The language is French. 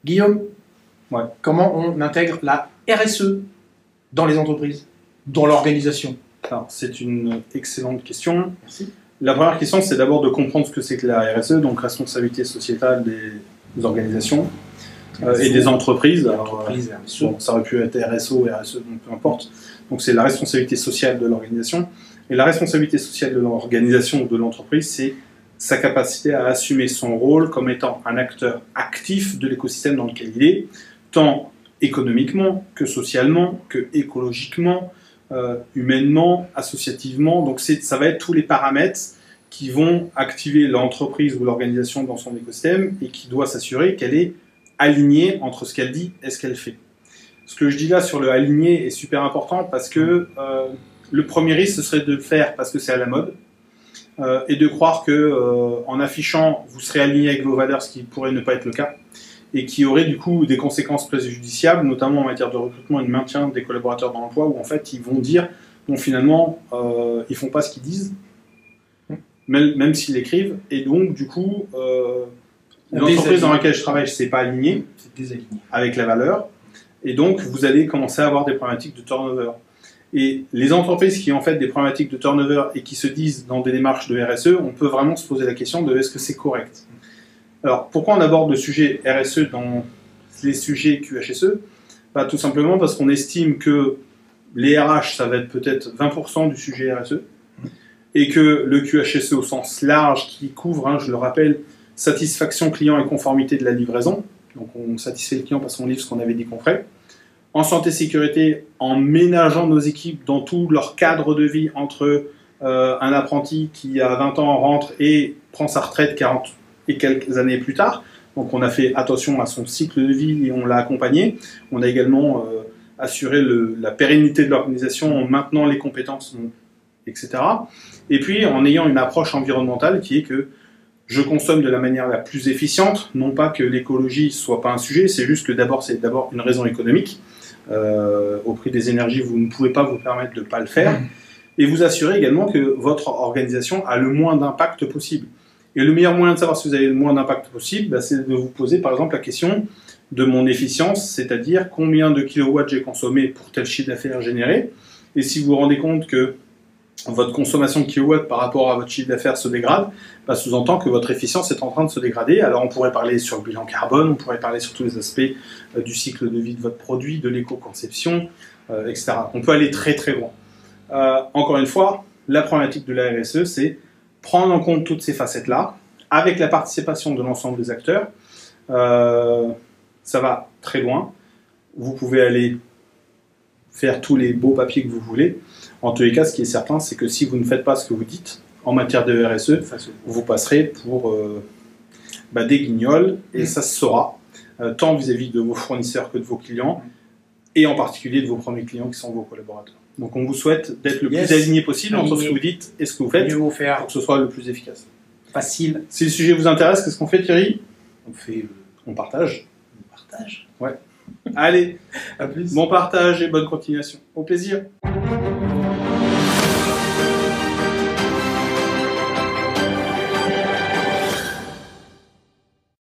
Guillaume, Ouais. comment on intègre la RSE dans les entreprises, dans l'organisation? Alors, c'est une excellente question. Merci. La première question, c'est d'abord de comprendre ce que c'est que la RSE, donc responsabilité sociétale des organisations et des entreprises. Alors, bon, ça aurait pu être RSO, RSE, donc peu importe. Donc, c'est la responsabilité sociale de l'organisation. Et la responsabilité sociale de l'organisation ou de l'entreprise, c'est sa capacité à assumer son rôle comme étant un acteur actif de l'écosystème dans lequel il est, tant économiquement que socialement, que écologiquement, humainement, associativement. Donc ça va être tous les paramètres qui vont activer l'entreprise ou l'organisation dans son écosystème et qui doit s'assurer qu'elle est alignée entre ce qu'elle dit et ce qu'elle fait. Ce que je dis là sur le aligné est super important parce que le premier risque, ce serait de le faire parce que c'est à la mode et de croire que en affichant, vous serez aligné avec vos valeurs, ce qui pourrait ne pas être le cas, et qui aurait du coup des conséquences préjudiciables, notamment en matière de recrutement et de maintien des collaborateurs dans l'emploi, où en fait ils vont dire, bon finalement, ils font pas ce qu'ils disent, même s'ils l'écrivent, et donc du coup, l'entreprise dans laquelle je travaille, c'est pas aligné avec la valeur, et donc vous allez commencer à avoir des problématiques de turnover. Et les entreprises qui ont en fait des problématiques de turnover et qui se disent dans des démarches de RSE, on peut vraiment se poser la question de est-ce que c'est correct? Alors, pourquoi on aborde le sujet RSE dans les sujets QHSE? Bah, tout simplement parce qu'on estime que les RH, ça va être peut-être 20% du sujet RSE, et que le QHSE au sens large, qui couvre, hein, je le rappelle, satisfaction client et conformité de la livraison, donc on satisfait le client parce qu'on livre ce qu'on avait dit qu'on ferait, en santé-sécurité, en ménageant nos équipes dans tout leur cadre de vie, entre un apprenti qui à 20 ans rentre et prend sa retraite 40 et quelques années plus tard. Donc on a fait attention à son cycle de vie et on l'a accompagné. On a également assuré la pérennité de l'organisation en maintenant les compétences, etc. Et puis en ayant une approche environnementale qui est que je consomme de la manière la plus efficiente, non pas que l'écologie soit pas un sujet, c'est juste que c'est d'abord une raison économique. Au prix des énergies, vous ne pouvez pas vous permettre de ne pas le faire. Et vous assurez également que votre organisation a le moins d'impact possible. Et le meilleur moyen de savoir si vous avez le moins d'impact possible, bah, c'est de vous poser par exemple la question de mon efficience, c'est-à-dire combien de kilowatts j'ai consommé pour tel chiffre d'affaires généré. Et si vous vous rendez compte que votre consommation de kilowatts par rapport à votre chiffre d'affaires se dégrade, bah, sous-entend que votre efficience est en train de se dégrader. Alors on pourrait parler sur le bilan carbone, on pourrait parler sur tous les aspects du cycle de vie de votre produit, de l'éco-conception, etc. On peut aller très très loin. Encore une fois, la problématique de la RSE, c'est prendre en compte toutes ces facettes-là, avec la participation de l'ensemble des acteurs. Ça va très loin. Vous pouvez aller faire tous les beaux papiers que vous voulez. En tous les cas, ce qui est certain, c'est que si vous ne faites pas ce que vous dites en matière de RSE, vous passerez pour des guignols, et ça se saura, tant vis-à-vis de vos fournisseurs que de vos clients, et en particulier de vos premiers clients qui sont vos collaborateurs. Donc on vous souhaite d'être le plus aligné possible entre ce que vous dites et ce que vous faites, pour que ce soit le plus efficace. Facile. Si le sujet vous intéresse, qu'est-ce qu'on fait, Thierry? On partage. On partage. Ouais. Allez, à plus. Bon partage et bonne continuation. Au plaisir.